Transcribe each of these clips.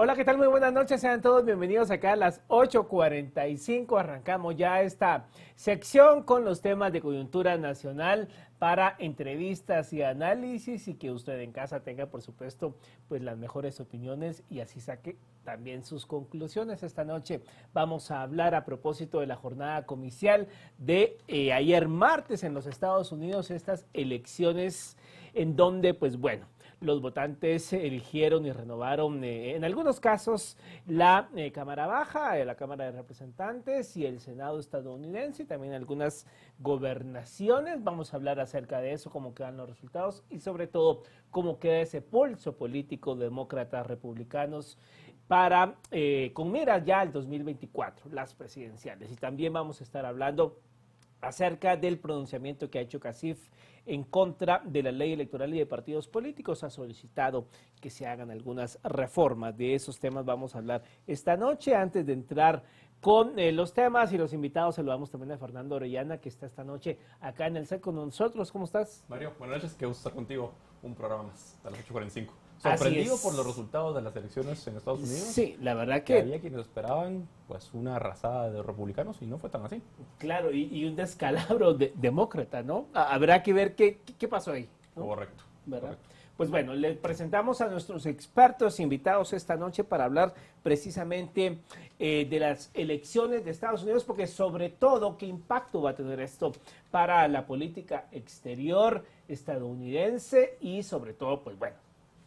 Hola, ¿qué tal? Muy buenas noches, sean todos bienvenidos acá a las 8:45. Arrancamos ya esta sección con los temas de coyuntura nacional para entrevistas y análisis y que usted en casa tenga, por supuesto, pues las mejores opiniones y así saque también sus conclusiones. Esta noche vamos a hablar a propósito de la jornada comicial de ayer martes en los Estados Unidos, estas elecciones en donde, pues bueno, los votantes eligieron y renovaron en algunos casos la Cámara Baja, la Cámara de Representantes y el Senado estadounidense y también algunas gobernaciones. Vamos a hablar acerca de eso, cómo quedan los resultados y sobre todo cómo queda ese pulso político demócratas republicanos para con miras ya al 2024, las presidenciales. Y también vamos a estar hablando acerca del pronunciamiento que ha hecho CACIF en contra de la ley electoral y de partidos políticos. Ha solicitado que se hagan algunas reformas. De esos temas vamos a hablar esta noche. Antes de entrar con los temas y los invitados, saludamos también a Fernando Orellana, que está esta noche acá en el set con nosotros. ¿Cómo estás? Mario, buenas noches, qué gusto estar contigo. Un programa más, a las 8:45. ¿Sorprendido por los resultados de las elecciones en Estados Unidos? Sí, la verdad que había quienes esperaban pues una arrasada de republicanos y no fue tan así. Claro, y un descalabro demócrata, ¿no? Habrá que ver qué pasó ahí, ¿no? Correcto. ¿Verdad? Correcto. Pues bueno, les presentamos a nuestros expertos invitados esta noche para hablar precisamente de las elecciones de Estados Unidos, porque sobre todo, ¿qué impacto va a tener esto para la política exterior estadounidense y sobre todo, pues bueno,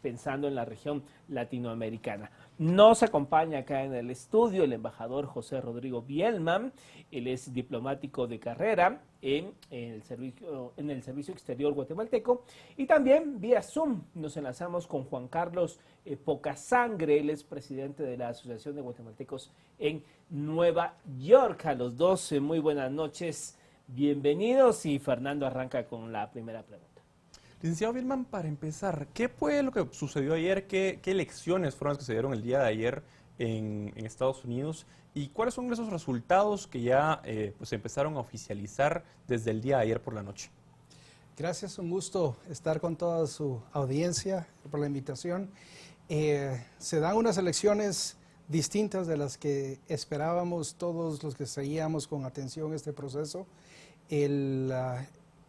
pensando en la región latinoamericana? Nos acompaña acá en el estudio el embajador José Rodrigo Bielman. Él es diplomático de carrera en el servicio exterior guatemalteco. Y también vía Zoom nos enlazamos con Juan Carlos Pocasangre. Él es presidente de la Asociación de Guatemaltecos en Nueva York. A los dos, muy buenas noches, bienvenidos. Y Fernando arranca con la primera pregunta. Licenciado Bielman, para empezar, ¿qué fue lo que sucedió ayer? ¿Qué elecciones fueron las que se dieron el día de ayer en Estados Unidos? ¿Y cuáles son esos resultados que ya pues empezaron a oficializar desde el día de ayer por la noche? Gracias, un gusto estar con toda su audiencia por la invitación. Se dan unas elecciones distintas de las que esperábamos todos los que seguíamos con atención este proceso.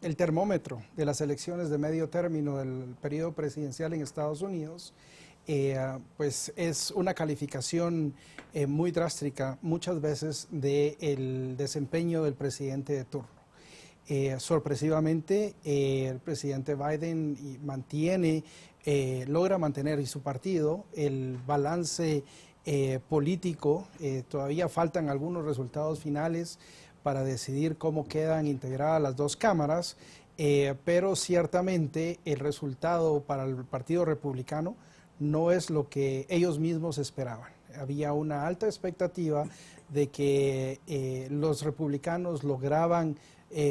El termómetro de las elecciones de medio término del periodo presidencial en Estados Unidos, pues es una calificación muy drástica muchas veces del desempeño del presidente de turno. Sorpresivamente, el presidente Biden logra mantener y su partido el balance político. Todavía faltan algunos resultados finales para decidir cómo quedan integradas las dos cámaras, pero ciertamente el resultado para el Partido Republicano no es lo que ellos mismos esperaban. Había una alta expectativa de que los republicanos lograban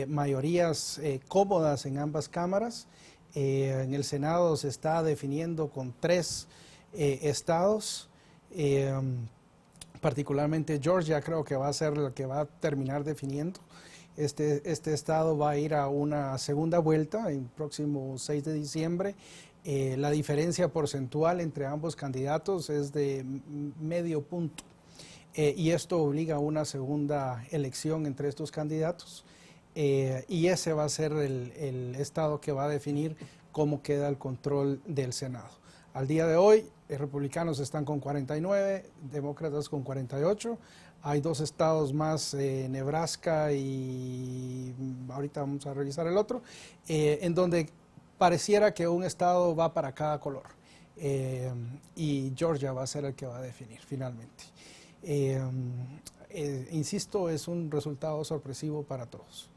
mayorías cómodas en ambas cámaras. En el Senado se está definiendo con 3 estados. Particularmente Georgia creo que va a ser el que va a terminar definiendo. Este estado va a ir a una segunda vuelta el próximo 6 de diciembre. La diferencia porcentual entre ambos candidatos es de medio punto. Y esto obliga a una segunda elección entre estos candidatos. Y ese va a ser el estado que va a definir cómo queda el control del Senado. Al día de hoy, republicanos están con 49, demócratas con 48. Hay 2 estados más, Nebraska y ahorita vamos a revisar el otro, en donde pareciera que un estado va para cada color. Y Georgia va a ser el que va a definir finalmente. Insisto, es un resultado sorpresivo para todos.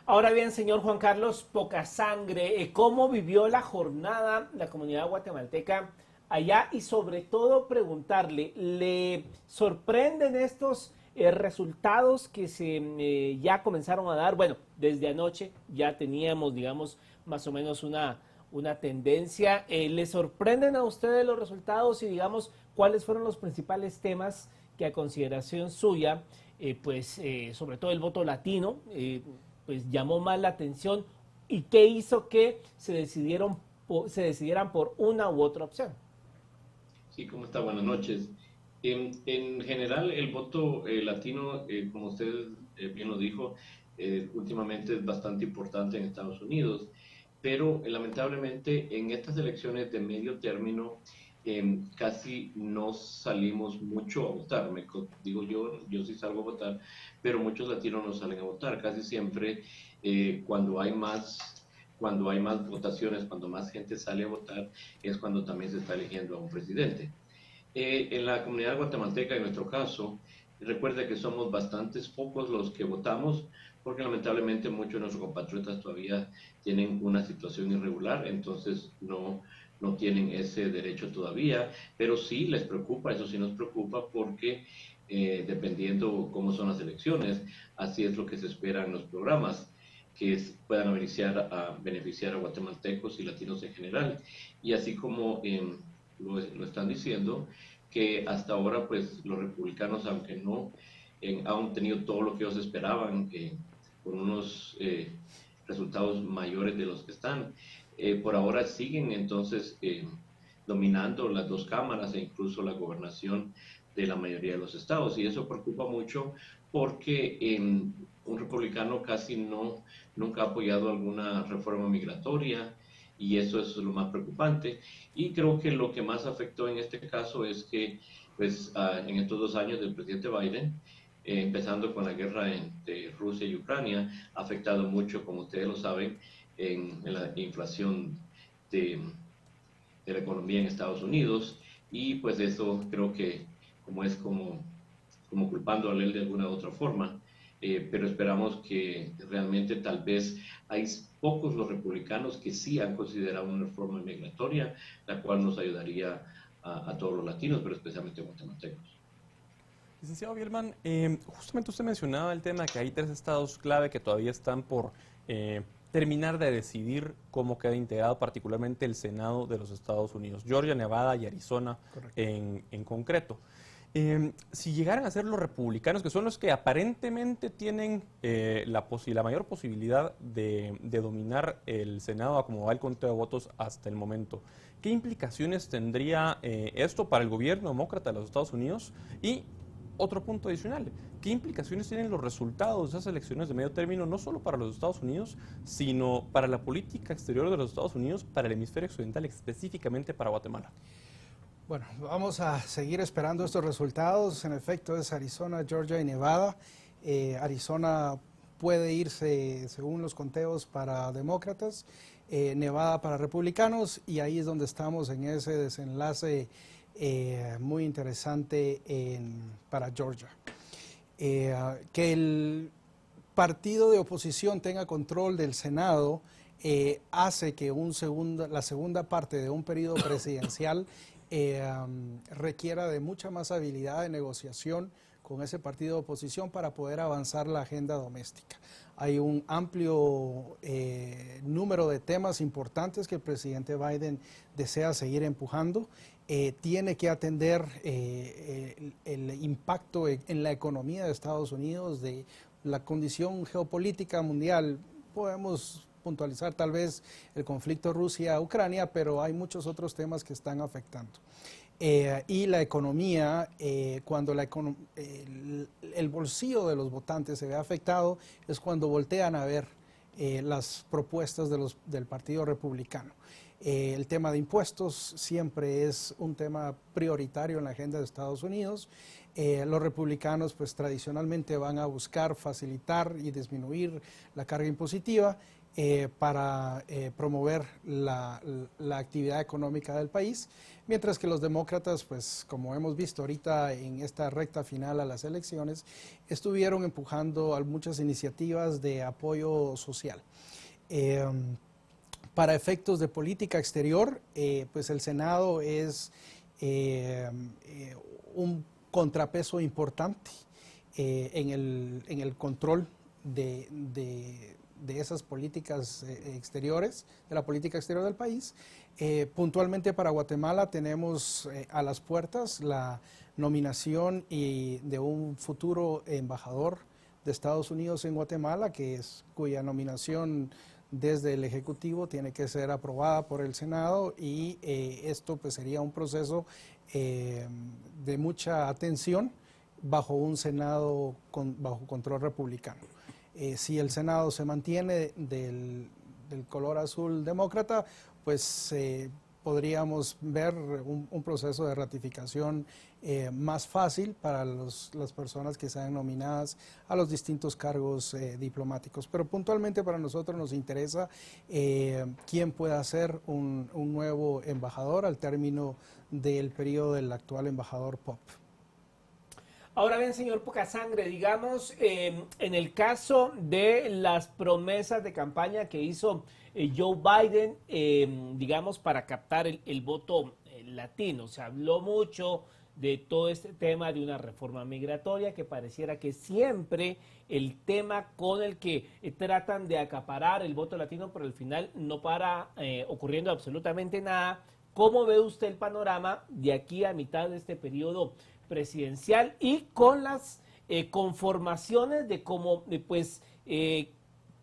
Ahora bien, señor Juan Carlos Pocasangre, ¿cómo vivió la jornada la comunidad guatemalteca allá? Y sobre todo preguntarle, ¿le sorprenden estos resultados que ya comenzaron a dar? Bueno, desde anoche ya teníamos, digamos, más o menos una tendencia. ¿Le sorprenden a ustedes los resultados y, digamos, cuáles fueron los principales temas que a consideración suya, sobre todo el voto latino, pues llamó más la atención y qué hizo que se decidieran por una u otra opción? Sí, ¿cómo está? Buenas noches. En general, el voto latino, como usted bien lo dijo, últimamente es bastante importante en Estados Unidos, pero lamentablemente en estas elecciones de medio término casi no salimos mucho a votar. Digo yo sí salgo a votar, pero muchos latinos no salen a votar. Casi siempre cuando hay más votaciones, cuando más gente sale a votar, es cuando también se está eligiendo a un presidente. En la comunidad guatemalteca, en nuestro caso, recuerde que somos bastantes pocos los que votamos, porque lamentablemente muchos de nuestros compatriotas todavía tienen una situación irregular, entonces no tienen ese derecho todavía, pero sí les preocupa, eso sí nos preocupa, porque dependiendo cómo son las elecciones, así es lo que se espera en los programas que puedan beneficiar a guatemaltecos y latinos en general. Y así como lo están diciendo, que hasta ahora pues los republicanos, aunque no han tenido todo lo que ellos esperaban, con unos resultados mayores de los que están, por ahora siguen entonces dominando las dos cámaras e incluso la gobernación de la mayoría de los estados. Y eso preocupa mucho porque un republicano casi nunca ha apoyado alguna reforma migratoria, y eso es lo más preocupante. Y creo que lo que más afectó en este caso es que, pues, en estos 2 años del presidente Biden, empezando con la guerra entre Rusia y Ucrania, ha afectado mucho, como ustedes lo saben, en la inflación de, de la economía en Estados Unidos. Y pues eso creo que como culpando a él de alguna u otra forma, pero esperamos que realmente tal vez hay pocos los republicanos que sí han considerado una reforma migratoria, la cual nos ayudaría a todos los latinos, pero especialmente a guatemaltecos. Licenciado Bielman, justamente usted mencionaba el tema que hay 3 estados clave que todavía están por terminar de decidir cómo queda integrado particularmente el Senado de los Estados Unidos, Georgia, Nevada y Arizona en concreto. Si llegaran a ser los republicanos, que son los que aparentemente tienen la mayor posibilidad de dominar el Senado a como va el conteo de votos hasta el momento, ¿qué implicaciones tendría esto para el gobierno demócrata de los Estados Unidos? Y otro punto adicional, ¿qué implicaciones tienen los resultados de esas elecciones de medio término, no solo para los Estados Unidos, sino para la política exterior de los Estados Unidos, para el hemisferio occidental, específicamente para Guatemala? Bueno, vamos a seguir esperando estos resultados. En efecto, es Arizona, Georgia y Nevada. Arizona puede irse, según los conteos, para demócratas, Nevada para republicanos, y ahí es donde estamos en ese desenlace muy interesante para Georgia. Que el partido de oposición tenga control del Senado hace que la segunda parte de un periodo presidencial requiera de mucha más habilidad de negociación con ese partido de oposición para poder avanzar la agenda doméstica. Hay un amplio número de temas importantes que el presidente Biden desea seguir empujando. Tiene que atender el impacto en la economía de Estados Unidos, de la condición geopolítica mundial. Podemos puntualizar tal vez el conflicto Rusia-Ucrania, pero hay muchos otros temas que están afectando. Y la economía, cuando el bolsillo de los votantes se ve afectado, es cuando voltean a ver las propuestas del Partido Republicano. El tema de impuestos siempre es un tema prioritario en la agenda de Estados Unidos. Los republicanos pues tradicionalmente van a buscar facilitar y disminuir la carga impositiva para promover la actividad económica del país, mientras que los demócratas, pues como hemos visto ahorita en esta recta final a las elecciones, estuvieron empujando a muchas iniciativas de apoyo social. Para efectos de política exterior, pues el Senado es un contrapeso importante en el control de esas políticas exteriores, de la política exterior del país. Puntualmente para Guatemala tenemos a las puertas la nominación de un futuro embajador de Estados Unidos en Guatemala, cuya nominación desde el Ejecutivo tiene que ser aprobada por el Senado, y esto pues sería un proceso de mucha atención bajo un Senado bajo control republicano. Si el Senado se mantiene del color azul demócrata, pues podríamos ver un proceso de ratificación más fácil para las personas que sean nominadas a los distintos cargos diplomáticos. Pero puntualmente para nosotros nos interesa quién pueda ser un nuevo embajador al término del periodo del actual embajador Pop. Ahora bien, señor Pocasangre, digamos, en el caso de las promesas de campaña que hizo Joe Biden, digamos, para captar el voto latino, se habló mucho de todo este tema de una reforma migratoria que pareciera que siempre el tema con el que tratan de acaparar el voto latino, pero al final no para ocurriendo absolutamente nada. ¿Cómo ve usted el panorama de aquí a mitad de este periodo presidencial y con las conformaciones de cómo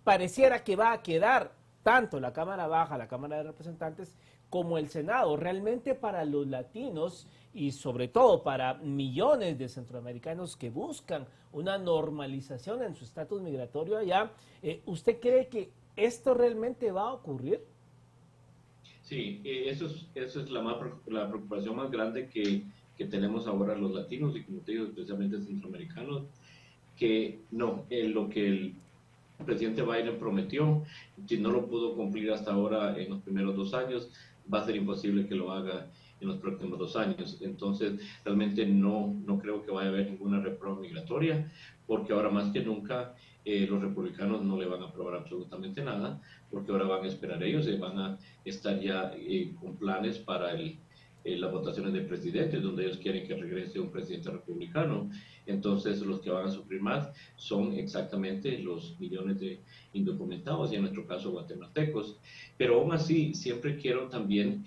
pareciera que va a quedar tanto la Cámara Baja, la Cámara de Representantes, como el Senado? Realmente para los latinos y sobre todo para millones de centroamericanos que buscan una normalización en su estatus migratorio allá, ¿usted cree que esto realmente va a ocurrir? Sí, eso es la preocupación más grande que tenemos ahora los latinos y, como te digo, especialmente centroamericanos, que no, lo que el presidente Biden prometió, si no lo pudo cumplir hasta ahora en los primeros 2 años, va a ser imposible que lo haga en los próximos 2 años. Entonces, realmente no creo que vaya a haber ninguna reforma migratoria, porque ahora más que nunca los republicanos no le van a aprobar absolutamente nada, porque ahora van a esperar ellos y van a estar ya con planes para las votaciones de presidente, donde ellos quieren que regrese un presidente republicano. Entonces, los que van a sufrir más son exactamente los millones de indocumentados y, en nuestro caso, guatemaltecos. Pero aún así, siempre quiero también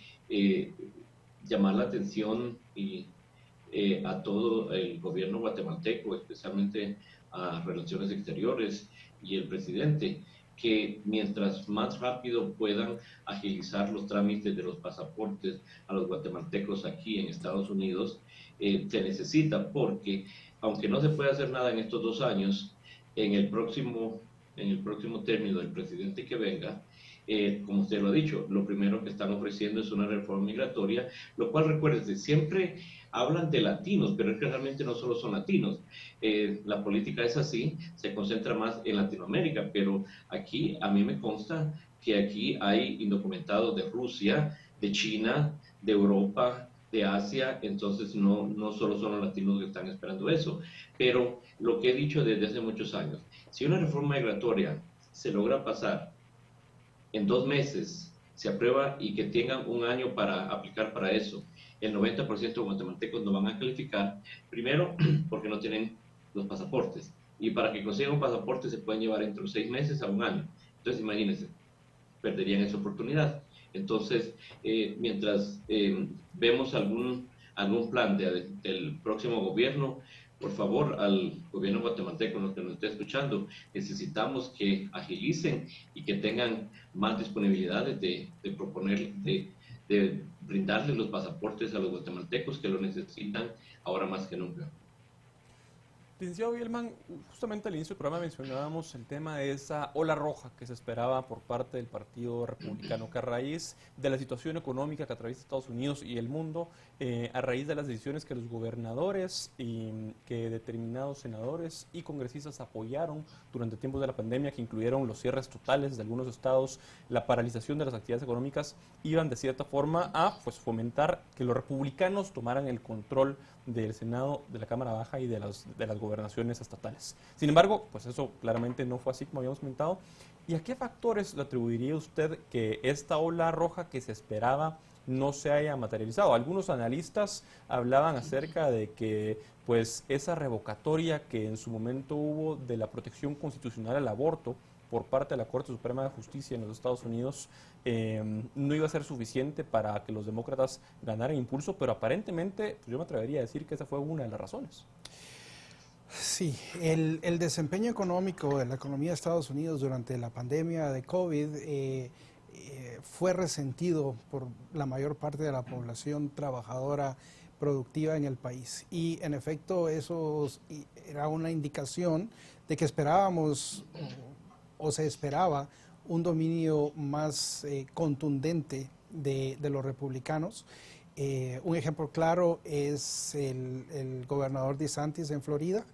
llamar la atención a todo el gobierno guatemalteco, especialmente a Relaciones Exteriores y el presidente, que mientras más rápido puedan agilizar los trámites de los pasaportes a los guatemaltecos aquí en Estados Unidos, se necesita, porque aunque no se puede hacer nada en estos 2 años, en el próximo término del presidente que venga, como usted lo ha dicho, lo primero que están ofreciendo es una reforma migratoria, lo cual, recuérdense, siempre hablan de latinos, pero es que realmente no solo son latinos. La política es así, se concentra más en Latinoamérica, pero aquí a mí me consta que aquí hay indocumentados de Rusia, de China, de Europa, de Asia. Entonces no solo son los latinos que están esperando eso, pero lo que he dicho desde hace muchos años, si una reforma migratoria se logra pasar en 2 meses, se aprueba y que tengan 1 año para aplicar para eso, el 90% de guatemaltecos no van a calificar, primero porque no tienen los pasaportes, y para que consigan un pasaporte se pueden llevar entre 6 meses a 1 año. Entonces imagínense, perderían esa oportunidad. Entonces, mientras vemos algún plan del próximo gobierno, por favor, al gobierno guatemalteco que nos esté escuchando, necesitamos que agilicen y que tengan más disponibilidades de proponer, de brindarles los pasaportes a los guatemaltecos que lo necesitan ahora más que nunca. Licenciado Bielman, justamente al inicio del programa mencionábamos el tema de esa ola roja que se esperaba por parte del Partido Republicano, que a raíz de la situación económica que atraviesa Estados Unidos y el mundo, a raíz de las decisiones que los gobernadores y que determinados senadores y congresistas apoyaron durante tiempos de la pandemia, que incluyeron los cierres totales de algunos estados, la paralización de las actividades económicas, iban de cierta forma a fomentar que los republicanos tomaran el control del Senado, de la Cámara Baja y de las gobernaciones estatales. Sin embargo, pues eso claramente no fue así como habíamos comentado. ¿Y a qué factores le atribuiría usted que esta ola roja que se esperaba no se haya materializado? Algunos analistas hablaban acerca de que pues esa revocatoria que en su momento hubo de la protección constitucional al aborto por parte de la Corte Suprema de Justicia en los Estados Unidos no iba a ser suficiente para que los demócratas ganaran impulso, pero aparentemente pues yo me atrevería a decir que esa fue una de las razones. Sí, el desempeño económico de la economía de Estados Unidos durante la pandemia de COVID fue resentido por la mayor parte de la población trabajadora productiva en el país. Y en efecto eso era una indicación de que esperábamos o se esperaba un dominio más contundente de los republicanos. Un ejemplo claro es el gobernador DeSantis en Florida,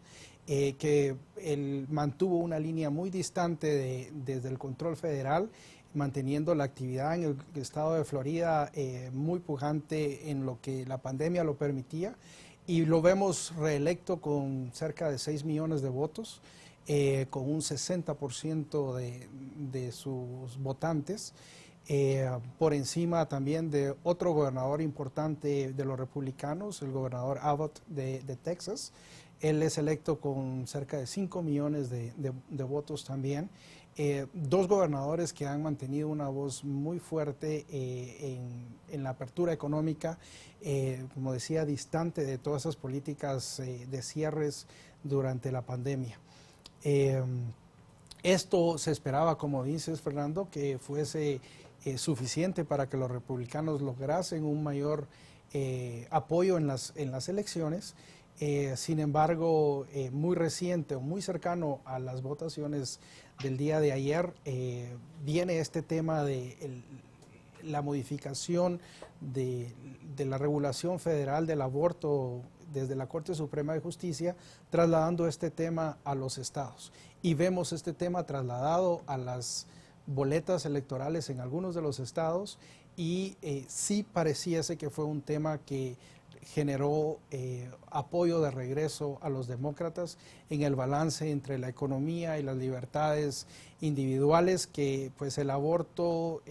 que él mantuvo una línea muy distante desde el control federal, manteniendo la actividad en el estado de Florida muy pujante en lo que la pandemia lo permitía, y lo vemos reelecto con cerca de 6 millones de votos, con un 60% de sus votantes, por encima también de otro gobernador importante de los republicanos, el gobernador Abbott de Texas. Él es electo con cerca de 5 millones de votos también. Dos gobernadores que han mantenido una voz muy fuerte en la apertura económica, como decía, distante de todas esas políticas de cierres durante la pandemia. Esto se esperaba, como dices, Fernando, que fuese suficiente para que los republicanos lograsen un mayor apoyo en las elecciones. Sin embargo, muy reciente o muy cercano a las votaciones del día de ayer, viene este tema de la modificación de la regulación federal del aborto desde la Corte Suprema de Justicia, trasladando este tema a los estados. Y vemos este tema trasladado a las boletas electorales en algunos de los estados, y sí pareciese que fue un tema que generó apoyo de regreso a los demócratas en el balance entre la economía y las libertades individuales, que pues el aborto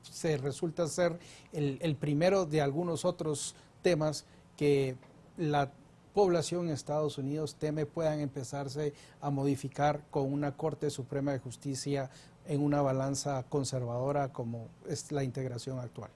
se resulta ser el primero de algunos otros temas que la población en Estados Unidos teme puedan empezarse a modificar con una Corte Suprema de Justicia en una balanza conservadora como es la integración actual.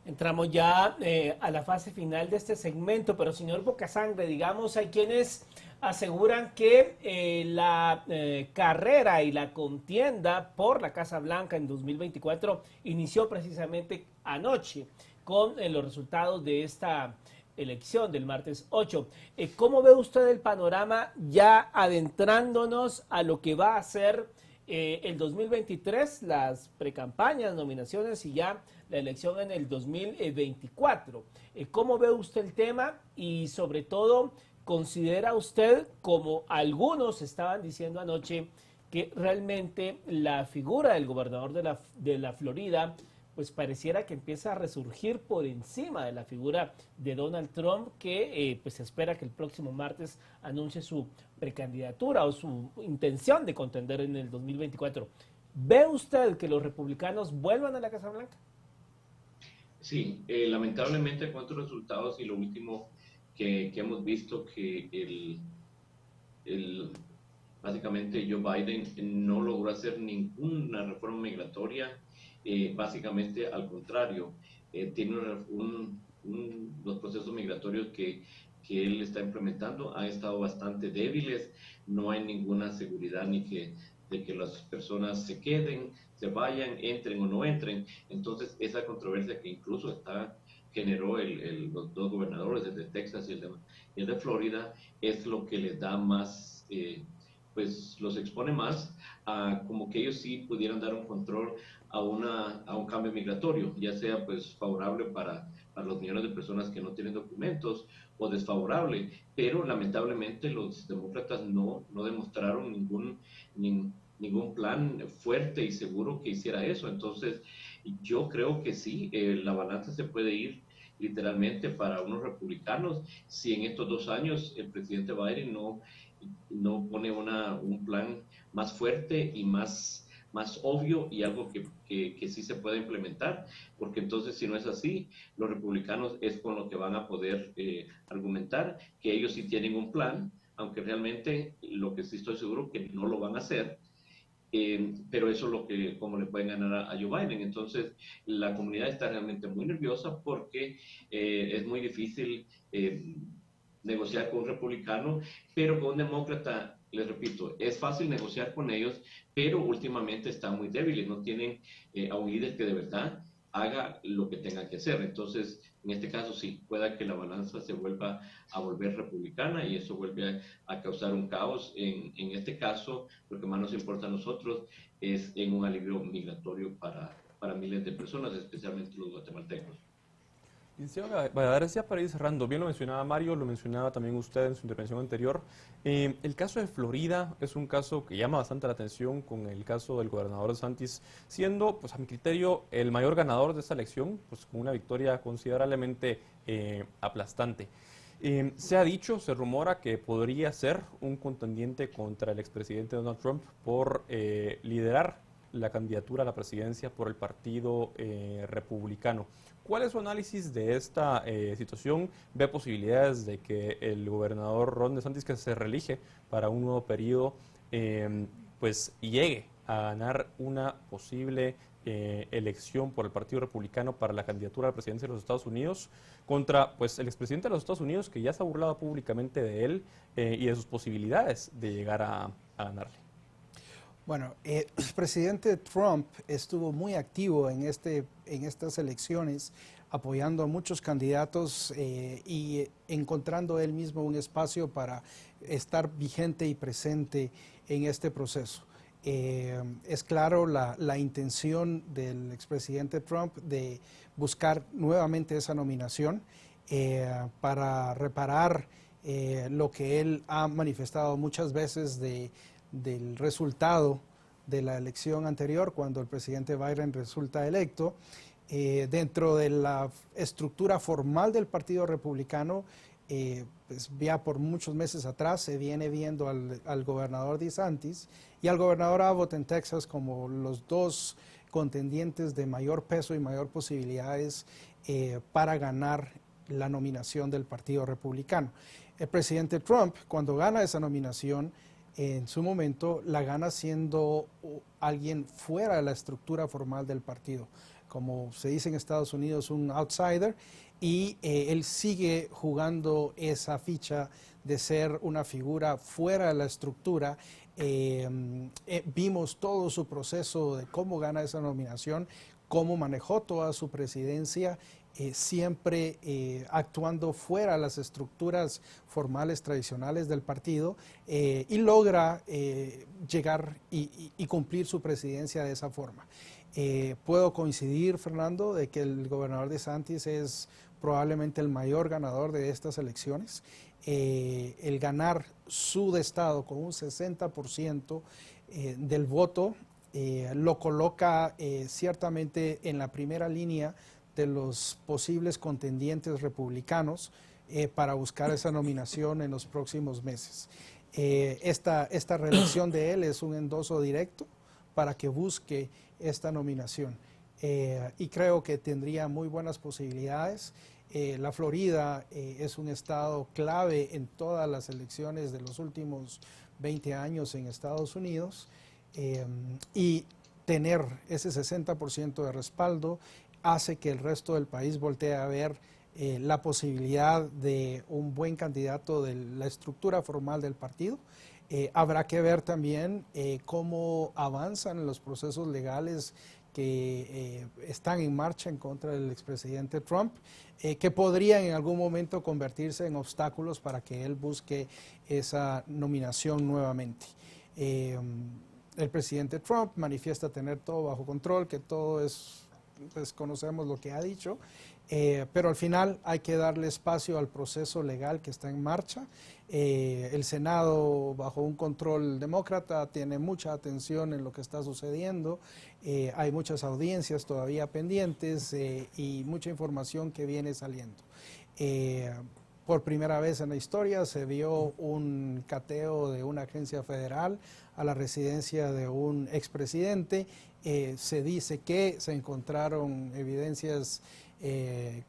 Entramos ya a la fase final de este segmento, pero señor Bocasangre, digamos, hay quienes aseguran que la carrera y la contienda por la Casa Blanca en 2024 inició precisamente anoche con los resultados de esta elección del martes 8. ¿Cómo ve usted el panorama ya adentrándonos a lo que va a ser el 2023, las precampañas, nominaciones y ya la elección en el 2024? ¿Cómo ve usted el tema? Y sobre todo, ¿considera usted, como algunos estaban diciendo anoche, que realmente la figura del gobernador de la Florida pues pareciera que empieza a resurgir por encima de la figura de Donald Trump, que pues se espera que el próximo martes anuncie su precandidatura o su intención de contender en el 2024? ¿Ve usted que los republicanos vuelvan a la Casa Blanca? Sí, lamentablemente con estos resultados y lo último que hemos visto, que básicamente Joe Biden no logró hacer ninguna reforma migratoria. Básicamente al contrario, tiene los procesos migratorios que él está implementando han estado bastante débiles. No hay ninguna seguridad de que las personas se queden, se vayan, entren o no entren. Entonces esa controversia que incluso generó los dos gobernadores, el de Texas y el de Florida, es lo que les da más, pues los expone más a como que ellos sí pudieran dar un control a un cambio migratorio, ya sea pues favorable para los millones de personas que no tienen documentos o desfavorable, pero lamentablemente los demócratas no demostraron ningún plan fuerte y seguro que hiciera eso. Entonces yo creo que sí, la balanza se puede ir literalmente para unos republicanos si en estos 2 años el presidente Biden no pone un plan más fuerte y más obvio y algo que sí se pueda implementar, porque entonces si no es así, los republicanos es con lo que van a poder argumentar que ellos sí tienen un plan, aunque realmente lo que sí estoy seguro que no lo van a hacer. Pero eso es lo que, como le pueden ganar a Joe Biden. Entonces, la comunidad está realmente muy nerviosa porque es muy difícil negociar con un republicano, pero con un demócrata, les repito, es fácil negociar con ellos, pero últimamente están muy débiles, no tienen a un líder que de verdad haga lo que tenga que hacer. Entonces, en este caso sí, pueda que la balanza se vuelva a volver republicana y eso vuelve a causar un caos. En este caso, lo que más nos importa a nosotros es en un alivio migratorio para miles de personas, especialmente los guatemaltecos. Licenciado Valladares, ya para ir cerrando, bien lo mencionaba Mario, lo mencionaba también usted en su intervención anterior. El caso de Florida es un caso que llama bastante la atención con el caso del gobernador DeSantis, siendo, pues a mi criterio, el mayor ganador de esta elección, pues con una victoria considerablemente aplastante. Se ha dicho, se rumora que podría ser un contendiente contra el expresidente Donald Trump por liderar la candidatura a la presidencia por el Partido Republicano. ¿Cuál es su análisis de esta situación? ¿Ve posibilidades de que el gobernador Ron DeSantis, que se reelige para un nuevo periodo, pues llegue a ganar una posible elección por el Partido Republicano para la candidatura a la presidencia de los Estados Unidos contra pues el expresidente de los Estados Unidos, que ya se ha burlado públicamente de él y de sus posibilidades de llegar a ganarle? Bueno, el presidente Trump estuvo muy activo en estas elecciones, apoyando a muchos candidatos y encontrando él mismo un espacio para estar vigente y presente en este proceso. Es claro la intención del expresidente Trump de buscar nuevamente esa nominación para reparar lo que él ha manifestado muchas veces del resultado de la elección anterior, cuando el presidente Biden resulta electo. Dentro de la estructura formal del Partido Republicano, pues ya por muchos meses atrás se viene viendo al gobernador DeSantis y al gobernador Abbott en Texas como los dos contendientes de mayor peso y mayor posibilidades para ganar la nominación del Partido Republicano. El presidente Trump, cuando gana esa nominación, en su momento la gana siendo alguien fuera de la estructura formal del partido, como se dice en Estados Unidos, un outsider, y él sigue jugando esa ficha de ser una figura fuera de la estructura. Vimos todo su proceso de cómo gana esa nominación, cómo manejó toda su presidencia, siempre actuando fuera de las estructuras formales tradicionales del partido y logra llegar y cumplir su presidencia de esa forma. Puedo coincidir, Fernando, de que el gobernador DeSantis es probablemente el mayor ganador de estas elecciones. El ganar su estado con un 60% del voto lo coloca ciertamente en la primera línea de los posibles contendientes republicanos para buscar esa nominación en los próximos meses. Esta reelección de él es un endoso directo para que busque esta nominación y creo que tendría muy buenas posibilidades. La Florida es un estado clave en todas las elecciones de los últimos 20 años en Estados Unidos y tener ese 60% de respaldo hace que el resto del país voltee a ver la posibilidad de un buen candidato de la estructura formal del partido. Habrá que ver también cómo avanzan los procesos legales que están en marcha en contra del expresidente Trump, que podrían en algún momento convertirse en obstáculos para que él busque esa nominación nuevamente. El presidente Trump manifiesta tener todo bajo control, que todo es, pues conocemos lo que ha dicho, pero al final hay que darle espacio al proceso legal que está en marcha. El Senado, bajo un control demócrata, tiene mucha atención en lo que está sucediendo. Hay muchas audiencias todavía pendientes y mucha información que viene saliendo. Por primera vez en la historia se vio un cateo de una agencia federal a la residencia de un expresidente. Se dice que se encontraron evidencias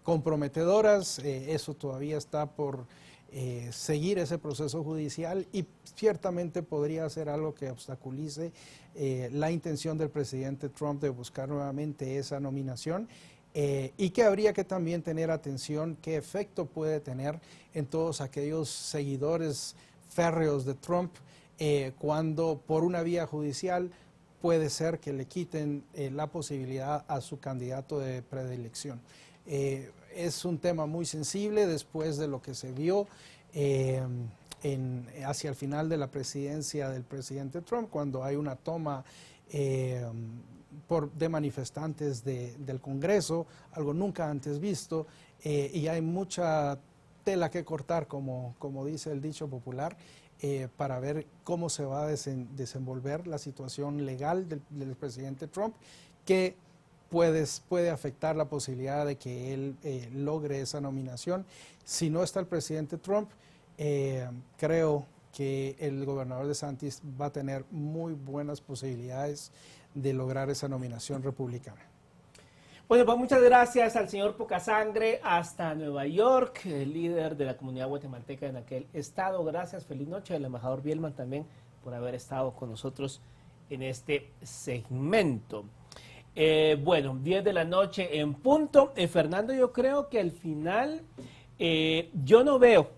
comprometedoras. Eso todavía está por seguir ese proceso judicial y ciertamente podría ser algo que obstaculice la intención del presidente Trump de buscar nuevamente esa nominación. Y que habría que también tener atención qué efecto puede tener en todos aquellos seguidores férreos de Trump cuando por una vía judicial puede ser que le quiten la posibilidad a su candidato de predilección. Es un tema muy sensible después de lo que se vio hacia el final de la presidencia del presidente Trump, cuando hay una toma de manifestantes del Congreso, algo nunca antes visto, y hay mucha tela que cortar, como dice el dicho popular, para ver cómo se va a desenvolver la situación legal del presidente Trump, que puede afectar la posibilidad de que él logre esa nominación. Si no está el presidente Trump, creo que el gobernador DeSantis va a tener muy buenas posibilidades de lograr esa nominación republicana. Bueno, pues muchas gracias al señor Pocasangre hasta Nueva York, el líder de la comunidad guatemalteca en aquel estado. Gracias, feliz noche al embajador Bielman también por haber estado con nosotros en este segmento. Bueno, 10 de la noche en punto. Fernando, yo creo que al final yo no veo,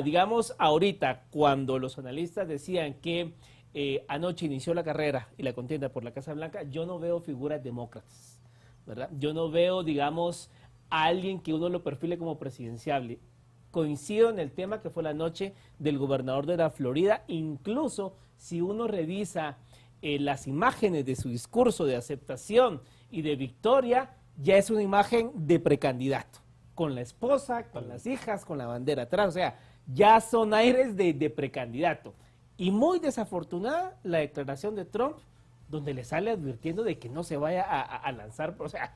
digamos ahorita, cuando los analistas decían que anoche inició la carrera y la contienda por la Casa Blanca, yo no veo figuras demócratas, ¿verdad? Yo no veo, digamos, a alguien que uno lo perfile como presidenciable. Coincido en el tema que fue la noche del gobernador de la Florida, incluso si uno revisa las imágenes de su discurso de aceptación y de victoria, ya es una imagen de precandidato, con la esposa, con las hijas, con la bandera atrás, o sea, ya son aires de precandidato. Y muy desafortunada la declaración de Trump, donde le sale advirtiendo de que no se vaya a lanzar, o sea,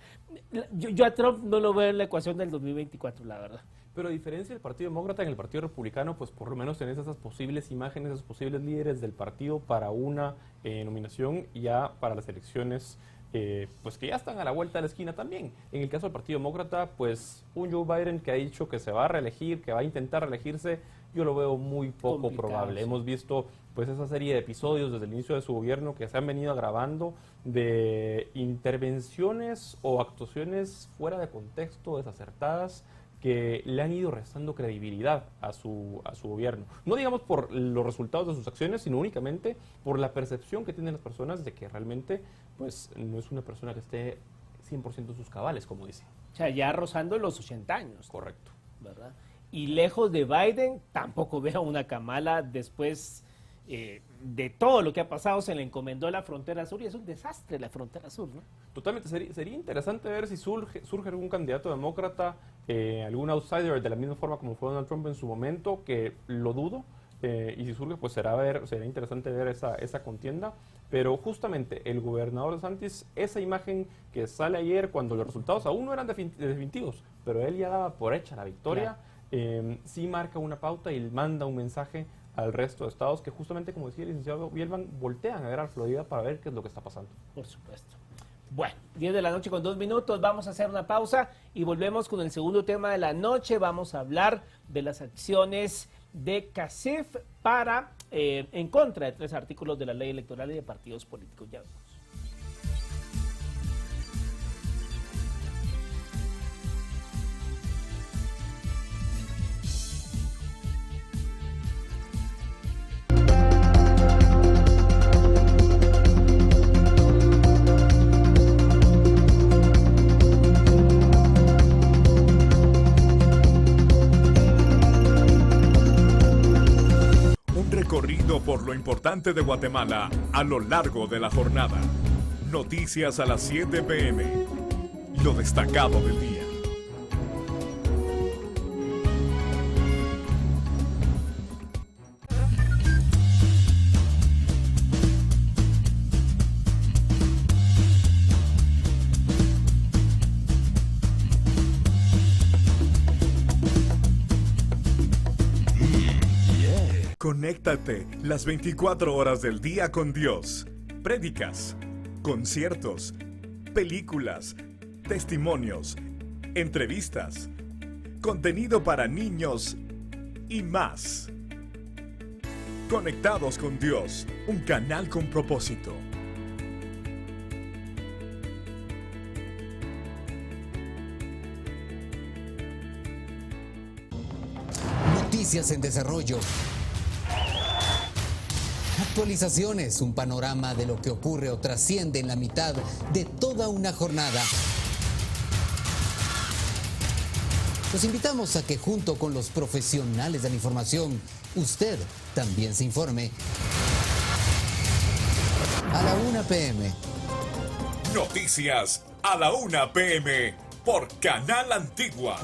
yo a Trump no lo veo en la ecuación del 2024, la verdad. Pero a diferencia del Partido Demócrata, en el Partido Republicano, pues por lo menos tenés esas posibles imágenes, esos posibles líderes del partido para una nominación ya para las elecciones, pues que ya están a la vuelta de la esquina también. En el caso del Partido Demócrata, pues un Joe Biden que ha dicho que se va a reelegir, que va a intentar reelegirse, yo lo veo muy poco complicado, probable. sí. Hemos visto pues esa serie de episodios desde el inicio de su gobierno que se han venido agravando de intervenciones o actuaciones fuera de contexto, desacertadas, que le han ido restando credibilidad a su gobierno. No digamos por los resultados de sus acciones, sino únicamente por la percepción que tienen las personas de que realmente pues no es una persona que esté 100% en sus cabales, como dicen. O sea, ya rozando los 80 años. Correcto. ¿Verdad? Y lejos de Biden, tampoco veo una Kamala después de todo lo que ha pasado. Se le encomendó la frontera sur y es un desastre la frontera sur, ¿no? Totalmente, sería interesante ver si surge algún candidato demócrata, algún outsider de la misma forma como fue Donald Trump en su momento, que lo dudo, y si surge pues será interesante ver esa contienda, pero justamente el gobernador DeSantis, esa imagen que sale ayer cuando los resultados aún no eran definitivos, pero él ya daba por hecha la victoria, sí marca una pauta y manda un mensaje al resto de estados que justamente, como decía el licenciado Bielman, voltean a ver a Florida para ver qué es lo que está pasando. Por supuesto. Bueno, 10 de la noche con 2 minutos, vamos a hacer una pausa y volvemos con el segundo tema de la noche. Vamos a hablar de las acciones de CACIF en contra de 3 artículos de la ley electoral y de partidos políticos. Ya vemos. Recorrido por lo importante de Guatemala a lo largo de la jornada. Noticias a las 7 p.m. Lo destacado del día. Conéctate las 24 horas del día con Dios. Prédicas, conciertos, películas, testimonios, entrevistas, contenido para niños y más. Conectados con Dios, un canal con propósito. Noticias en desarrollo. Actualizaciones, un panorama de lo que ocurre o trasciende en la mitad de toda una jornada. Los invitamos a que junto con los profesionales de la información, usted también se informe. A la 1 p.m. Noticias a la 1 p.m. por Canal Antigua.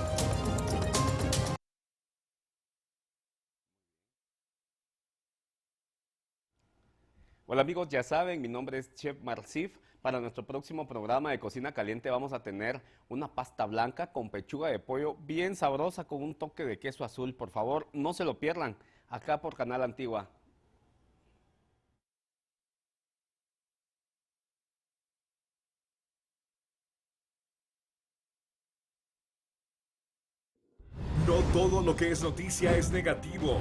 Hola amigos, ya saben, mi nombre es Chef Marcif. Para nuestro próximo programa de Cocina Caliente vamos a tener una pasta blanca con pechuga de pollo bien sabrosa con un toque de queso azul. Por favor, no se lo pierdan, acá por Canal Antigua. No todo lo que es noticia es negativo.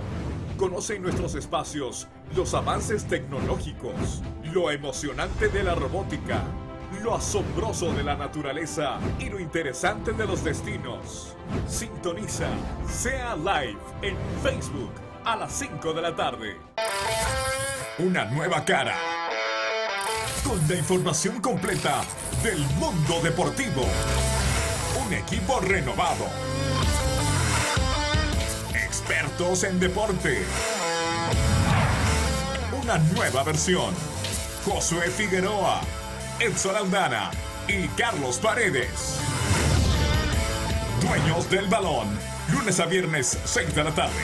Conoce en nuestros espacios los avances tecnológicos, lo emocionante de la robótica, lo asombroso de la naturaleza y lo interesante de los destinos. Sintoniza Sea Live en Facebook a las 5 de la tarde. Una nueva cara. Con la información completa del mundo deportivo. Un equipo renovado. Expertos en deporte. Una nueva versión. Josué Figueroa, Edson Aldana y Carlos Paredes. Dueños del balón. Lunes a viernes, 6 de la tarde.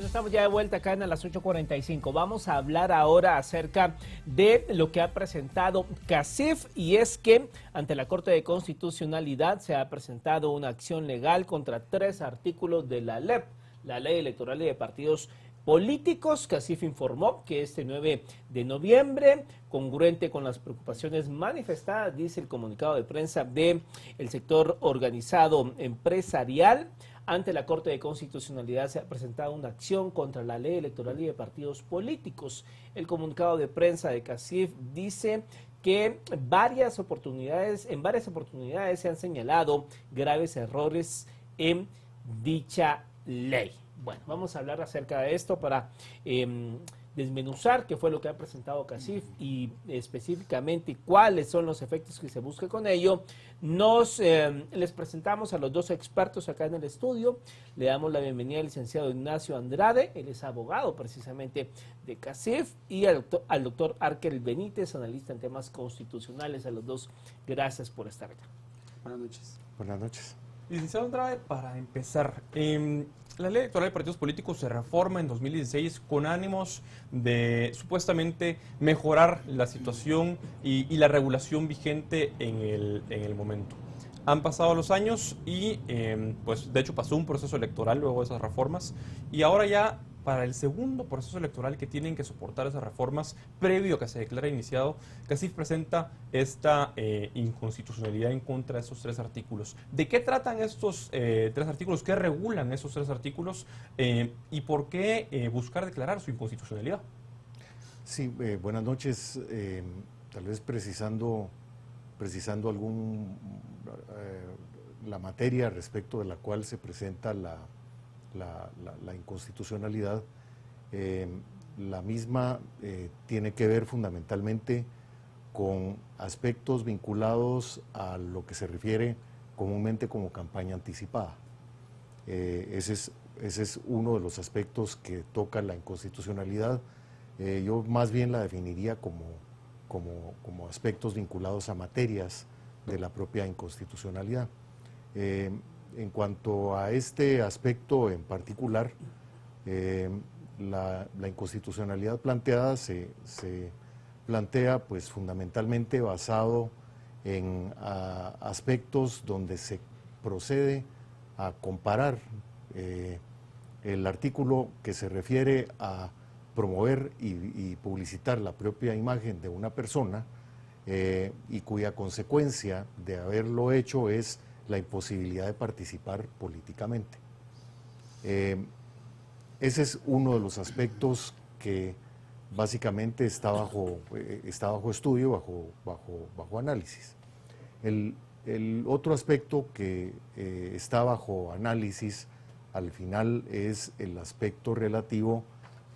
Estamos ya de vuelta acá en las 8:45. Vamos a hablar ahora acerca de lo que ha presentado CACIF, y es que ante la Corte de Constitucionalidad se ha presentado una acción legal contra 3 artículos de la LEP, la Ley Electoral y de Partidos Políticos. CACIF informó que este 9 de noviembre, congruente con las preocupaciones manifestadas, dice el comunicado de prensa del sector organizado empresarial, ante la Corte de Constitucionalidad se ha presentado una acción contra la Ley Electoral y de Partidos Políticos. El comunicado de prensa de CACIF dice que en varias oportunidades se han señalado graves errores en dicha ley. Bueno, vamos a hablar acerca de esto para desmenuzar qué fue lo que ha presentado CACIF y específicamente cuáles son los efectos que se busca con ello. Les presentamos a los 2 expertos acá en el estudio. Le damos la bienvenida al licenciado Ignacio Andrade, él es abogado precisamente de CACIF, y al doctor Arkel Benítez, analista en temas constitucionales. A los 2, gracias por estar acá. Buenas noches. Buenas noches. Licenciado Andrade, para empezar, la Ley Electoral de Partidos Políticos se reforma en 2016 con ánimos de supuestamente mejorar la situación y la regulación vigente en el momento. Han pasado los años y, pues, de hecho pasó un proceso electoral luego de esas reformas, y ahora ya para el segundo proceso electoral que tienen que soportar esas reformas, previo a que se declare iniciado, CACIF presenta esta inconstitucionalidad en contra de esos 3 artículos. ¿De qué tratan estos 3 artículos? ¿Qué regulan esos 3 artículos? ¿Y por qué buscar declarar su inconstitucionalidad? Sí, buenas noches. Tal vez precisando la materia respecto de la cual se presenta la inconstitucionalidad, la misma tiene que ver fundamentalmente con aspectos vinculados a lo que se refiere comúnmente como campaña anticipada. Ese es uno de los aspectos que toca la inconstitucionalidad. Yo más bien la definiría como aspectos vinculados a materias de la propia inconstitucionalidad. En cuanto a este aspecto en particular, la inconstitucionalidad planteada se plantea pues fundamentalmente basado en aspectos donde se procede a comparar el artículo que se refiere a promover y publicitar la propia imagen de una persona y cuya consecuencia de haberlo hecho es la imposibilidad de participar políticamente. Ese es uno de los aspectos que básicamente está bajo estudio, bajo análisis. El otro aspecto que está bajo análisis al final es el aspecto relativo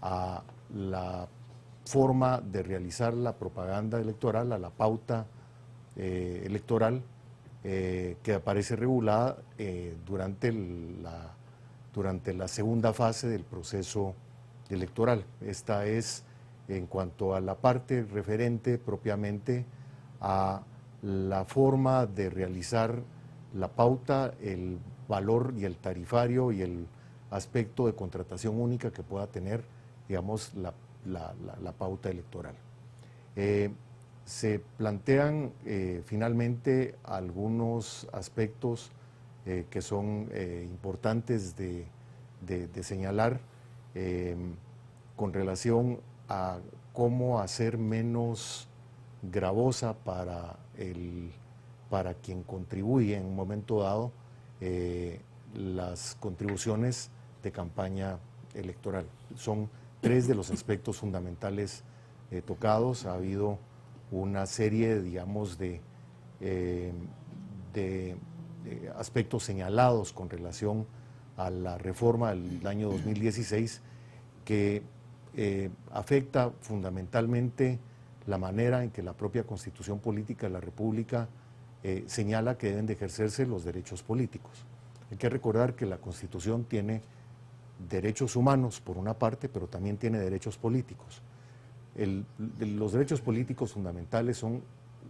a la forma de realizar la propaganda electoral, a la pauta electoral que aparece regulada durante la segunda fase del proceso electoral. Esta es en cuanto a la parte referente propiamente a la forma de realizar la pauta, el valor y el tarifario y el aspecto de contratación única que pueda tener, digamos, la pauta electoral. Se plantean finalmente algunos aspectos que son importantes de señalar con relación a cómo hacer menos gravosa para quien contribuye en un momento dado las contribuciones de campaña electoral. Son tres de los aspectos fundamentales tocados. Ha habido una serie, digamos, de aspectos señalados con relación a la reforma del año 2016 que afecta fundamentalmente la manera en que la propia Constitución Política de la República señala que deben de ejercerse los derechos políticos. Hay que recordar que la Constitución tiene derechos humanos por una parte, pero también tiene derechos políticos. Los derechos políticos fundamentales son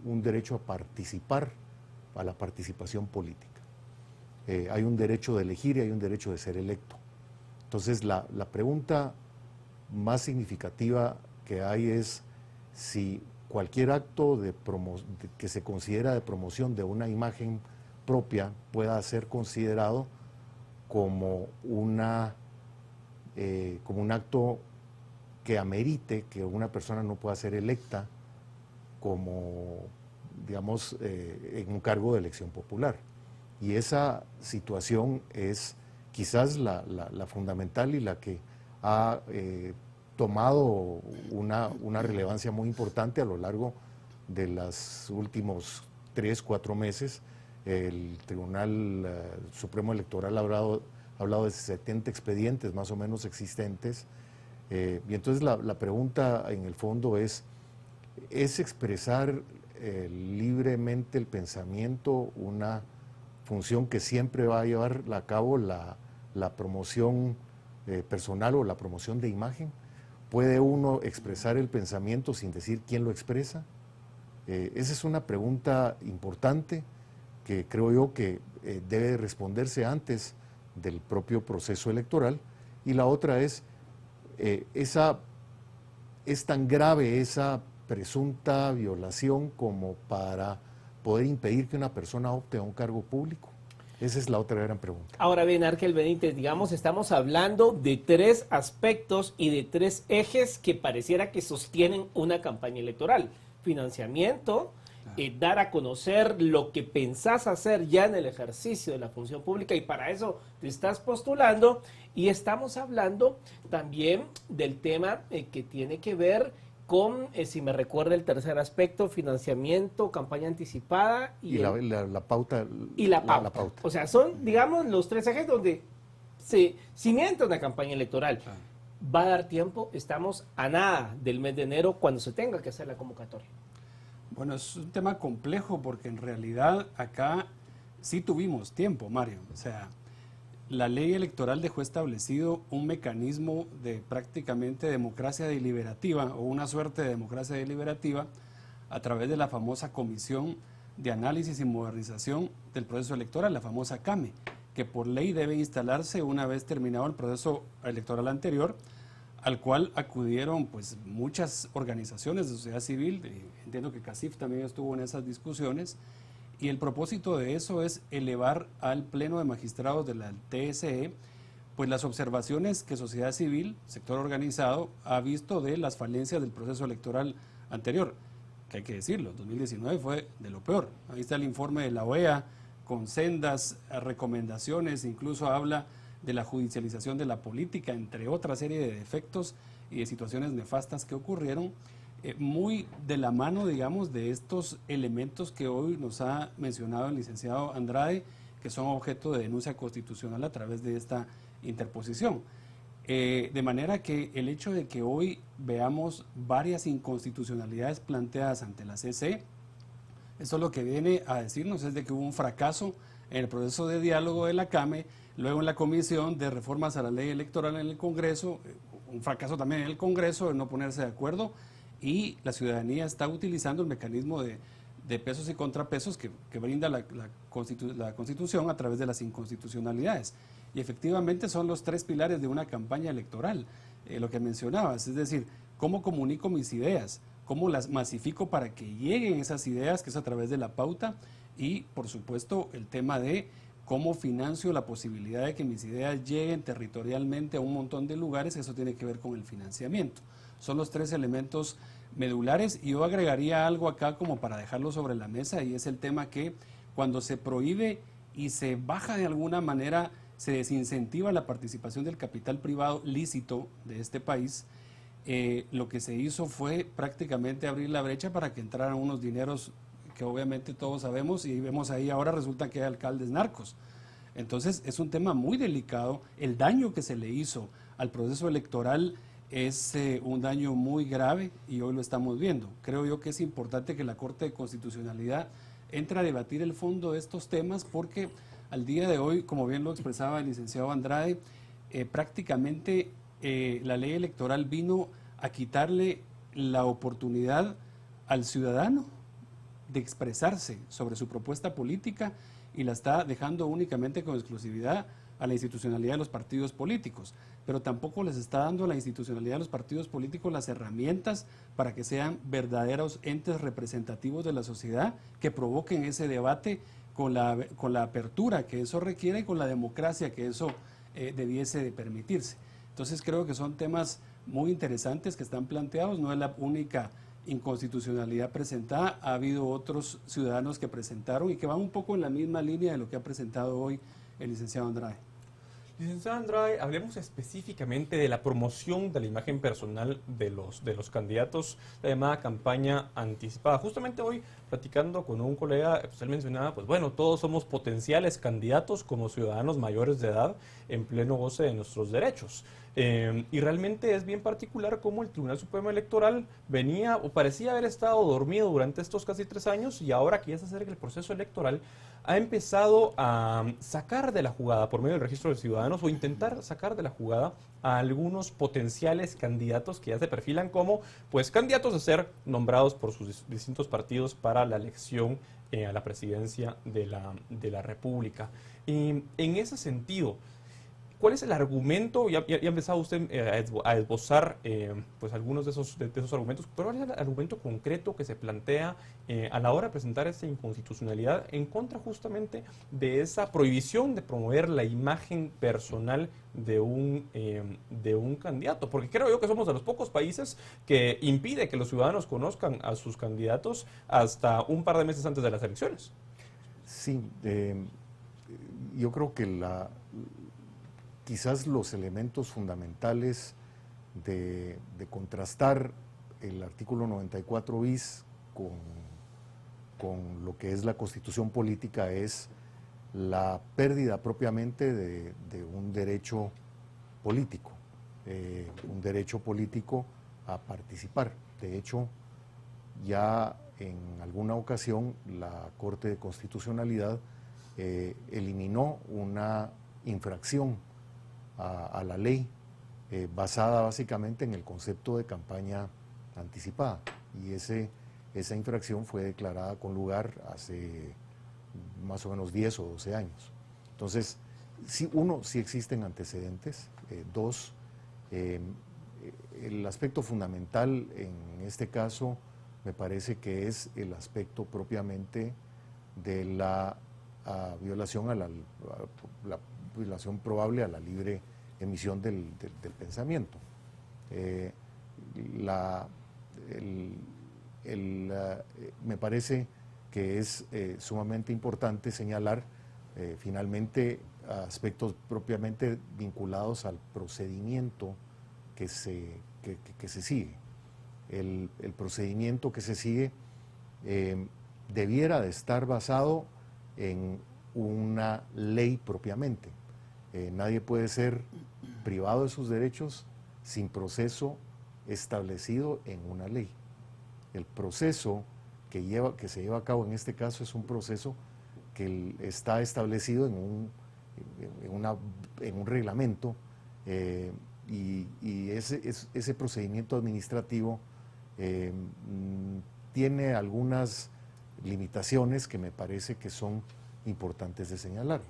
un derecho a participar, a la participación política. Hay un derecho de elegir y hay un derecho de ser electo. Entonces, la pregunta más significativa que hay es si cualquier acto que se considera de promoción de una imagen propia pueda ser considerado como un acto que amerite que una persona no pueda ser electa como, digamos, en un cargo de elección popular. Y esa situación es quizás la fundamental y la que ha tomado una relevancia muy importante a lo largo de los últimos 3-4 meses. El Tribunal Supremo Electoral ha hablado de 70 expedientes más o menos existentes. Y entonces la pregunta en el fondo es expresar libremente el pensamiento una función que siempre va a llevar a cabo la promoción personal o la promoción de imagen? ¿Puede uno expresar el pensamiento sin decir quién lo expresa? Esa es una pregunta importante que creo yo que debe responderse antes del propio proceso electoral. Y la otra es tan grave esa presunta violación como para poder impedir que una persona opte a un cargo público. Esa es la otra gran pregunta. Ahora bien, Arkel Benítez, digamos, estamos hablando de tres aspectos y de tres ejes que pareciera que sostienen una campaña electoral. Financiamiento, dar a conocer lo que pensás hacer ya en el ejercicio de la función pública y para eso te estás postulando. Y estamos hablando también del tema que tiene que ver con, si me recuerda el tercer aspecto, financiamiento, campaña anticipada y la pauta. Y la pauta. O sea, son, digamos, los tres ejes donde se cimienta una campaña electoral. Va a dar tiempo, estamos a nada del mes de enero cuando se tenga que hacer la convocatoria. Bueno, es un tema complejo porque en realidad acá sí tuvimos tiempo, Mario. O sea, la ley electoral dejó establecido un mecanismo de prácticamente democracia deliberativa o una suerte de democracia deliberativa a través de la famosa Comisión de Análisis y Modernización del Proceso Electoral, la famosa CAME, que por ley debe instalarse una vez terminado el proceso electoral anterior, al cual acudieron pues muchas organizaciones de sociedad civil. Entiendo que CACIF también estuvo en esas discusiones. Y el propósito de eso es elevar al Pleno de Magistrados de la TSE pues las observaciones que sociedad civil, sector organizado, ha visto de las falencias del proceso electoral anterior. que hay que decirlo, 2019 fue de lo peor. Ahí está el informe de la OEA con sendas recomendaciones, incluso habla de la judicialización de la política, entre otra serie de defectos y de situaciones nefastas que ocurrieron, muy de la mano, digamos, de estos elementos que hoy nos ha mencionado el licenciado Andrade, que son objeto de denuncia constitucional a través de esta interposición. De manera que el hecho de que hoy veamos varias inconstitucionalidades planteadas ante la CC, eso lo que viene a decirnos es de que hubo un fracaso en el proceso de diálogo de la CAME, luego en la Comisión de Reformas a la Ley Electoral en el Congreso, un fracaso también en el Congreso de no ponerse de acuerdo, y la ciudadanía está utilizando el mecanismo de pesos y contrapesos que brinda la Constitución a través de las inconstitucionalidades. Y efectivamente son los tres pilares de una campaña electoral, lo que mencionabas, es decir, cómo comunico mis ideas, cómo las masifico para que lleguen esas ideas, que es a través de la pauta, y por supuesto el tema de cómo financio la posibilidad de que mis ideas lleguen territorialmente a un montón de lugares, eso tiene que ver con el financiamiento. Son los tres elementos medulares, y yo agregaría algo acá como para dejarlo sobre la mesa, y es el tema que cuando se prohíbe y se baja de alguna manera, se desincentiva la participación del capital privado lícito de este país, lo que se hizo fue prácticamente abrir la brecha para que entraran unos dineros que obviamente todos sabemos, y vemos ahí ahora resulta que hay alcaldes narcos. Entonces es un tema muy delicado. El daño que se le hizo al proceso electoral es un daño muy grave, y hoy lo estamos viendo. Creo yo que es importante que la Corte de Constitucionalidad entre a debatir el fondo de estos temas, porque al día de hoy, como bien lo expresaba el licenciado Andrade, prácticamente la ley electoral vino a quitarle la oportunidad al ciudadano de expresarse sobre su propuesta política, y la está dejando únicamente con exclusividad a la institucionalidad de los partidos políticos, pero tampoco les está dando a la institucionalidad de los partidos políticos las herramientas para que sean verdaderos entes representativos de la sociedad, que provoquen ese debate con la apertura que eso requiere y con la democracia que eso debiese de permitirse. Entonces creo que son temas muy interesantes que están planteados, no es la única inconstitucionalidad presentada, ha habido otros ciudadanos que presentaron y que van un poco en la misma línea de lo que ha presentado hoy el licenciado Andrade. Licenciado Andrade, hablemos específicamente de la promoción de la imagen personal de los candidatos, la llamada campaña anticipada. Justamente hoy, platicando con un colega, pues él mencionaba, pues bueno, todos somos potenciales candidatos como ciudadanos mayores de edad en pleno goce de nuestros derechos. Y realmente es bien particular cómo el Tribunal Supremo Electoral venía o parecía haber estado dormido durante estos casi 3 años, y ahora que ya se acerca el proceso electoral, ha empezado a sacar de la jugada por medio del registro de ciudadanos, o intentar sacar de la jugada a algunos potenciales candidatos que ya se perfilan como pues candidatos a ser nombrados por sus distintos partidos para la elección a la presidencia de la República. Y en ese sentido, ¿cuál es el argumento? Ya ha empezado usted a esbozar pues algunos de esos argumentos, pero ¿cuál es el argumento concreto que se plantea a la hora de presentar esa inconstitucionalidad en contra justamente de esa prohibición de promover la imagen personal de un candidato? Porque creo yo que somos de los pocos países que impide que los ciudadanos conozcan a sus candidatos hasta un par de meses antes de las elecciones. Sí, yo creo que quizás los elementos fundamentales de contrastar el artículo 94 bis con lo que es la Constitución política es la pérdida propiamente de un derecho político a participar. De hecho, ya en alguna ocasión la Corte de Constitucionalidad eliminó una infracción a la ley basada básicamente en el concepto de campaña anticipada, y esa infracción fue declarada con lugar hace más o menos 10 o 12 años. Entonces, sí existen antecedentes. 2, el aspecto fundamental en este caso me parece que es el aspecto propiamente de la violación la violación probable a la libre emisión del me parece que es sumamente importante señalar finalmente aspectos propiamente vinculados al procedimiento que se sigue. El procedimiento que se sigue debiera de estar basado en una ley propiamente. Nadie puede ser privado de sus derechos sin proceso establecido en una ley. El proceso que se lleva a cabo en este caso es un proceso que está establecido en un reglamento y ese procedimiento administrativo tiene algunas limitaciones que me parece que son importantes de señalar.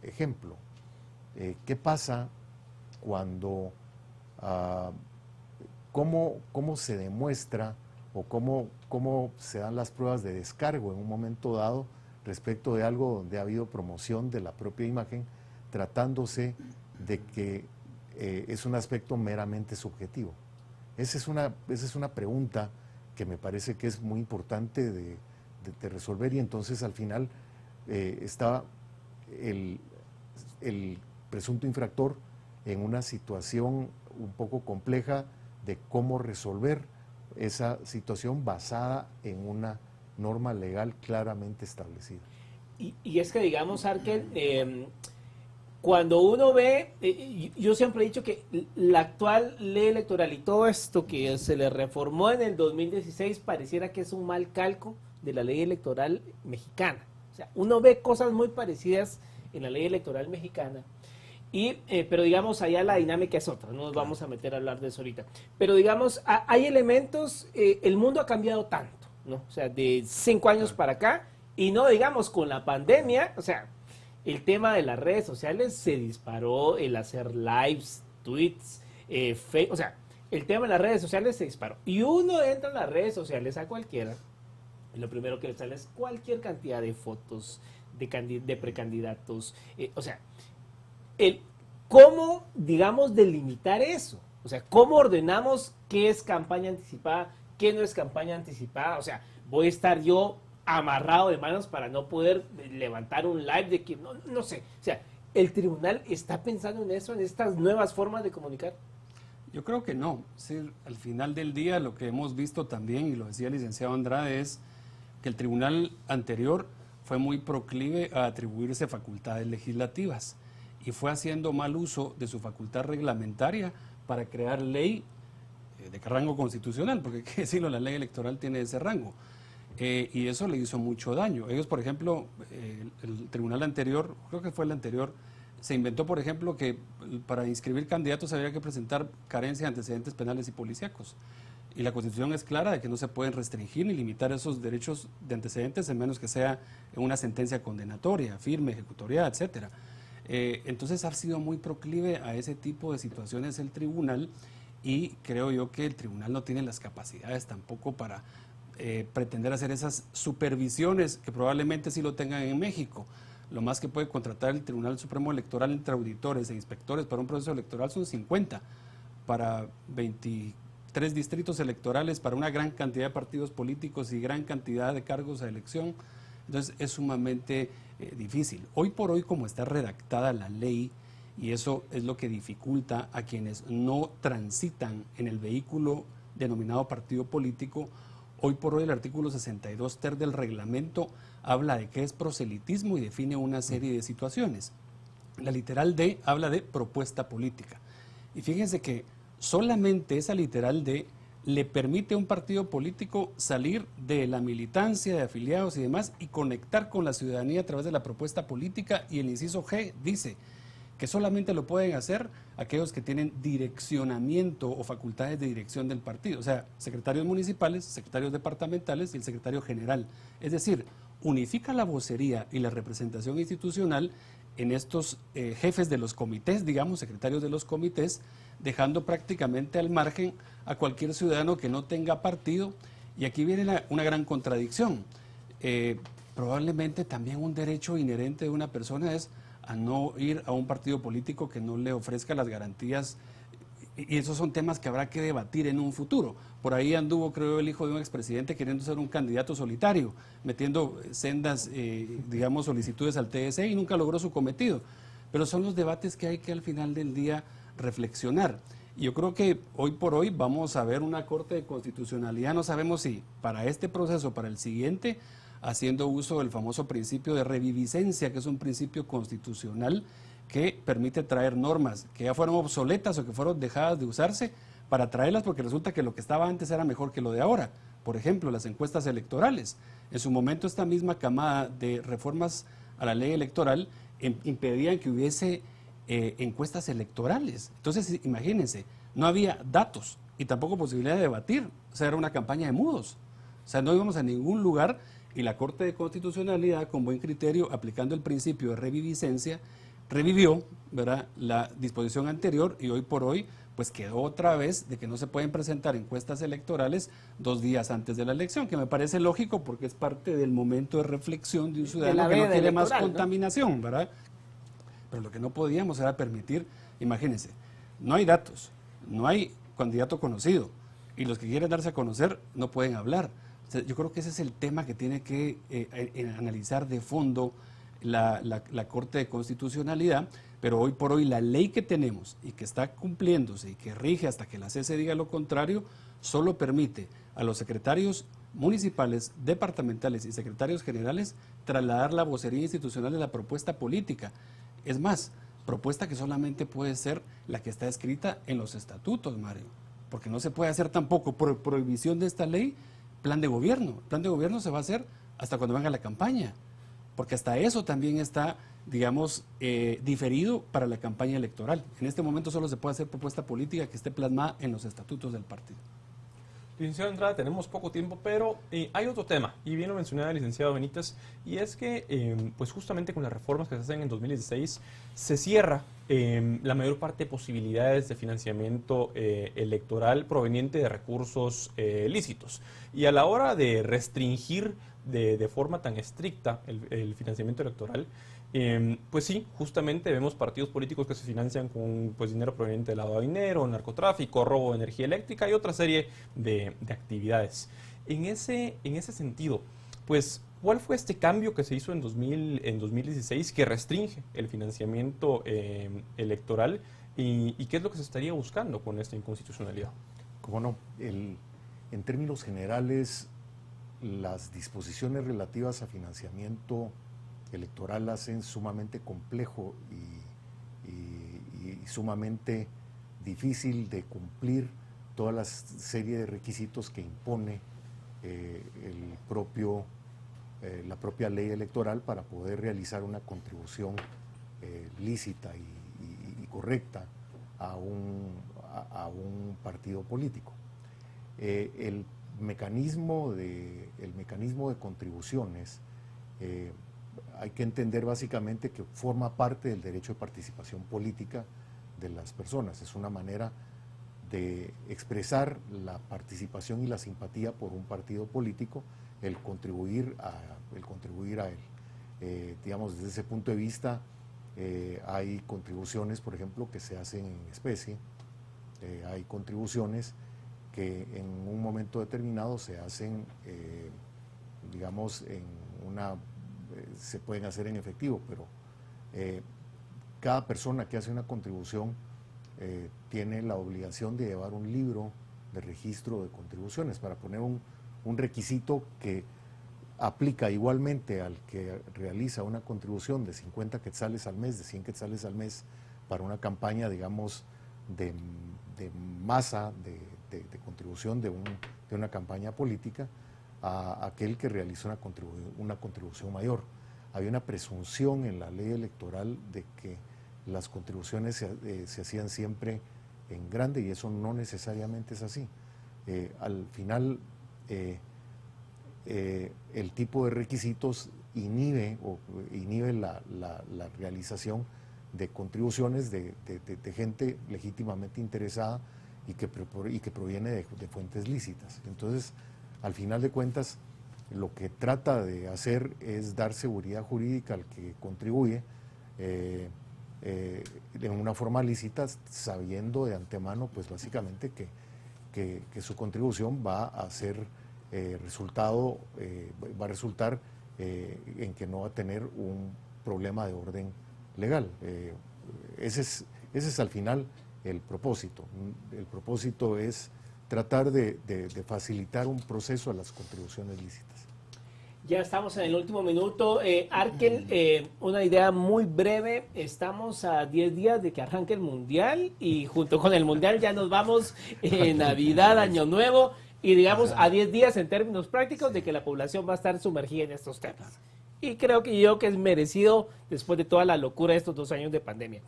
Ejemplo, ¿qué pasa cuando, cómo se demuestra o cómo se dan las pruebas de descargo en un momento dado respecto de algo donde ha habido promoción de la propia imagen, tratándose de que es un aspecto meramente subjetivo? Esa es una pregunta que me parece que es muy importante de resolver, y entonces al final está el presunto infractor en una situación un poco compleja de cómo resolver esa situación basada en una norma legal claramente establecida. Y es que, digamos, Arkel, cuando uno ve, yo siempre he dicho que la actual ley electoral y todo esto que se le reformó en el 2016 pareciera que es un mal calco de la ley electoral mexicana. O sea, uno ve cosas muy parecidas en la ley electoral mexicana, pero digamos, allá la dinámica es otra, no nos vamos a meter a hablar de eso ahorita. Pero digamos, hay elementos, el mundo ha cambiado tanto, ¿no? O sea, de 5 años para acá, y no digamos con la pandemia, o sea, el tema de las redes sociales se disparó, el hacer lives, tweets, o sea, el tema de las redes sociales se disparó. Y uno entra en las redes sociales a cualquiera, y lo primero que le sale es cualquier cantidad de fotos de precandidatos. O sea, ¿cómo, digamos, delimitar eso? O sea, ¿cómo ordenamos qué es campaña anticipada, qué no es campaña anticipada? O sea, voy a estar yo amarrado de manos para no poder levantar un live de que no sé. O sea, ¿el tribunal está pensando en eso, en estas nuevas formas de comunicar? Yo creo que no. Sí, al final del día lo que hemos visto también, y lo decía el licenciado Andrade, es que el tribunal anterior fue muy proclive a atribuirse facultades legislativas y fue haciendo mal uso de su facultad reglamentaria para crear ley de rango constitucional, porque hay que decirlo, la ley electoral tiene ese rango. Y eso le hizo mucho daño. Ellos, por ejemplo, el tribunal anterior, creo que fue el anterior, se inventó, por ejemplo, que para inscribir candidatos había que presentar carencia de antecedentes penales y policíacos. Y la Constitución es clara de que no se pueden restringir ni limitar esos derechos de antecedentes, en menos que sea en una sentencia condenatoria, firme, ejecutoriada, etcétera. Entonces ha sido muy proclive a ese tipo de situaciones el tribunal, y creo yo que el tribunal no tiene las capacidades tampoco para pretender hacer esas supervisiones que probablemente sí lo tengan en México. Lo más que puede contratar el Tribunal Supremo Electoral entre auditores e inspectores para un proceso electoral son 50, para 23 distritos electorales, para una gran cantidad de partidos políticos y gran cantidad de cargos a elección. Entonces es sumamente difícil. Hoy por hoy, como está redactada la ley, y eso es lo que dificulta a quienes no transitan en el vehículo denominado partido político, hoy por hoy el artículo 62 ter del reglamento habla de qué es proselitismo y define una serie de situaciones. La literal D habla de propuesta política. Y fíjense que solamente esa literal D le permite a un partido político salir de la militancia, de afiliados y demás, y conectar con la ciudadanía a través de la propuesta política, y el inciso G dice que solamente lo pueden hacer aquellos que tienen direccionamiento o facultades de dirección del partido, o sea, secretarios municipales, secretarios departamentales y el secretario general. Es decir, unifica la vocería y la representación institucional en estos jefes de los comités, digamos, secretarios de los comités, dejando prácticamente al margen a cualquier ciudadano que no tenga partido. Y aquí viene una gran contradicción. Probablemente también un derecho inherente de una persona es a no ir a un partido político que no le ofrezca las garantías Y esos son temas que habrá que debatir en un futuro. Por ahí anduvo, creo, el hijo de un expresidente queriendo ser un candidato solitario, metiendo sendas, digamos, solicitudes al TSE y nunca logró su cometido. Pero son los debates que hay que al final del día reflexionar. Y yo creo que hoy por hoy vamos a ver una Corte de Constitucionalidad, no sabemos si para este proceso, para el siguiente, haciendo uso del famoso principio de reviviscencia, que es un principio constitucional que permite traer normas que ya fueron obsoletas o que fueron dejadas de usarse para traerlas porque resulta que lo que estaba antes era mejor que lo de ahora. Por ejemplo, las encuestas electorales. En su momento esta misma camada de reformas a la ley electoral impedían que hubiese encuestas electorales. Entonces, imagínense, no había datos y tampoco posibilidad de debatir. O sea, era una campaña de mudos. O sea, no íbamos a ningún lugar y la Corte de Constitucionalidad, con buen criterio, aplicando el principio de reviviscencia, revivió, ¿verdad?, la disposición anterior y hoy por hoy pues quedó otra vez de que no se pueden presentar encuestas electorales 2 días antes de la elección, que me parece lógico porque es parte del momento de reflexión de un ciudadano que no quiere más contaminación, ¿verdad? Pero lo que no podíamos era permitir, imagínense, no hay datos, no hay candidato conocido y los que quieren darse a conocer no pueden hablar. O sea, yo creo que ese es el tema que tiene que analizar de fondo la Corte de Constitucionalidad, pero hoy por hoy la ley que tenemos y que está cumpliéndose y que rige hasta que la CC diga lo contrario, solo permite a los secretarios municipales, departamentales y secretarios generales trasladar la vocería institucional de la propuesta política. Es más, propuesta que solamente puede ser la que está escrita en los estatutos, Mario, porque no se puede hacer tampoco por prohibición de esta ley plan de gobierno. El plan de gobierno se va a hacer hasta cuando venga la campaña, porque hasta eso también está, digamos, diferido para la campaña electoral. En este momento solo se puede hacer propuesta política que esté plasmada en los estatutos del partido. Licenciado Andrade, tenemos poco tiempo, pero hay otro tema, y bien lo mencionaba el licenciado Benítez, y es que pues justamente con las reformas que se hacen en 2016 se cierra la mayor parte de posibilidades de financiamiento electoral proveniente de recursos lícitos. Y a la hora de restringir de forma tan estricta el financiamiento electoral, pues sí, justamente vemos partidos políticos que se financian con pues, dinero proveniente del lavado de dinero, narcotráfico, robo de energía eléctrica y otra serie de actividades. En ese sentido, pues, ¿cuál fue este cambio que se hizo en 2016 que restringe el financiamiento electoral y qué es lo que se estaría buscando con esta inconstitucionalidad? Cómo no, en términos generales, las disposiciones relativas a financiamiento electoral hacen sumamente complejo y sumamente difícil de cumplir toda la serie de requisitos que impone la propia ley electoral para poder realizar una contribución lícita y correcta a un partido político. El mecanismo de contribuciones hay que entender básicamente que forma parte del derecho de participación política de las personas. Es una manera de expresar la participación y la simpatía por un partido político, el contribuir a él. Digamos, desde ese punto de vista, hay contribuciones, por ejemplo, que se hacen en especie, hay contribuciones que en un momento determinado se hacen, digamos, se pueden hacer en efectivo, pero cada persona que hace una contribución tiene la obligación de llevar un libro de registro de contribuciones para poner un requisito que aplica igualmente al que realiza una contribución de 50 quetzales al mes, de 100 quetzales al mes para una campaña, digamos, de masa de contribución de una campaña política, a aquel que realiza una contribución mayor. Había una presunción en la ley electoral de que las contribuciones se hacían siempre en grande y eso no necesariamente es así. Al final, el tipo de requisitos inhibe la realización de contribuciones de gente legítimamente interesada y que proviene de fuentes lícitas. Entonces, al final de cuentas, lo que trata de hacer es dar seguridad jurídica al que contribuye en una forma lícita, sabiendo de antemano, pues básicamente que su contribución va a ser va a resultar en que no va a tener un problema de orden legal. Ese es al final el propósito. El propósito es tratar de facilitar un proceso a las contribuciones lícitas. Ya estamos en el último minuto. Arkel, una idea muy breve. Estamos a 10 días de que arranque el Mundial y junto con el Mundial ya nos vamos Navidad, Año Nuevo y digamos a 10 días en términos prácticos de que la población va a estar sumergida en estos temas. Y creo que es merecido después de toda la locura de estos 2 años de pandemia.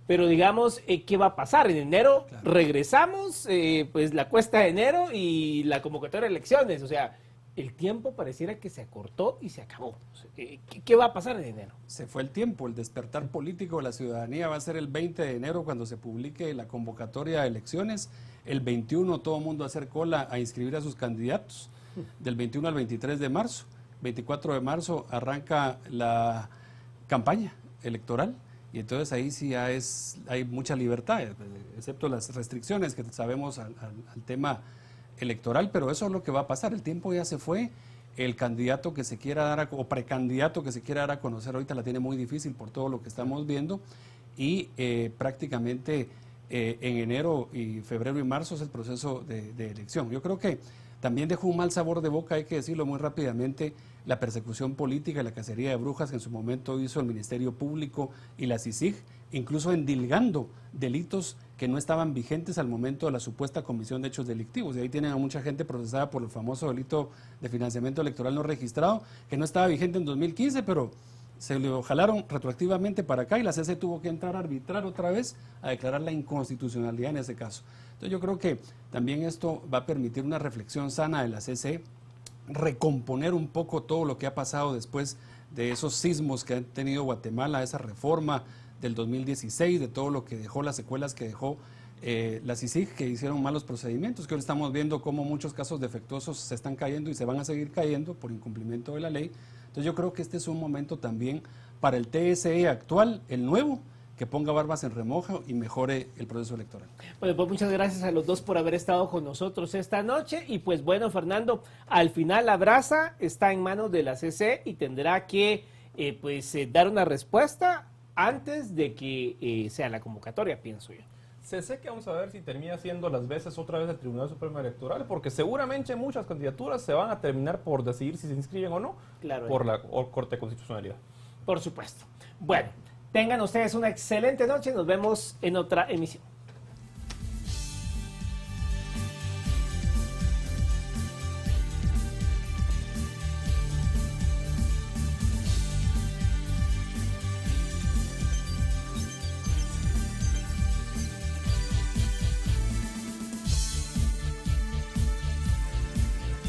Pero digamos, ¿qué va a pasar? En enero regresamos, pues la cuesta de enero y la convocatoria de elecciones. O sea, el tiempo pareciera que se acortó y se acabó. ¿Qué va a pasar en enero? Se fue el tiempo, el despertar político de la ciudadanía va a ser el 20 de enero cuando se publique la convocatoria de elecciones. El 21 todo el mundo a hacer cola a inscribir a sus candidatos. Del 21 al 23 de marzo. 24 de marzo arranca la campaña electoral. Y entonces ahí sí ya hay mucha libertad, excepto las restricciones que sabemos al tema electoral, pero eso es lo que va a pasar. El tiempo ya se fue. El candidato que se quiera dar o precandidato que se quiera dar a conocer ahorita la tiene muy difícil por todo lo que estamos viendo y prácticamente en enero y febrero y marzo es el proceso de elección. Yo creo que también dejó un mal sabor de boca, hay que decirlo muy rápidamente, la persecución política y la cacería de brujas que en su momento hizo el Ministerio Público y la CICIG, incluso endilgando delitos que no estaban vigentes al momento de la supuesta comisión de hechos delictivos. Y ahí tienen a mucha gente procesada por el famoso delito de financiamiento electoral no registrado, que no estaba vigente en 2015, pero se lo jalaron retroactivamente para acá y la CC tuvo que entrar a arbitrar otra vez a declarar la inconstitucionalidad en ese caso. Entonces yo creo que también esto va a permitir una reflexión sana de la CC, recomponer un poco todo lo que ha pasado después de esos sismos que ha tenido Guatemala, esa reforma del 2016, de todo lo que dejó, las secuelas que dejó la CICIG, que hicieron malos procedimientos, que hoy estamos viendo cómo muchos casos defectuosos se están cayendo y se van a seguir cayendo por incumplimiento de la ley. Entonces yo creo que este es un momento también para el TSE actual, el nuevo, que ponga barbas en remojo y mejore el proceso electoral. Bueno, pues muchas gracias a los dos por haber estado con nosotros esta noche. Y pues bueno, Fernando, al final la brasa está en manos de la CC y tendrá que dar una respuesta antes de que sea la convocatoria, pienso yo. CC que vamos a ver si termina siendo las veces otra vez el Tribunal Supremo Electoral, porque seguramente muchas candidaturas se van a terminar por decidir si se inscriben o no por la Corte de Constitucionalidad. Por supuesto. Bueno, tengan ustedes una excelente noche. Nos vemos en otra emisión.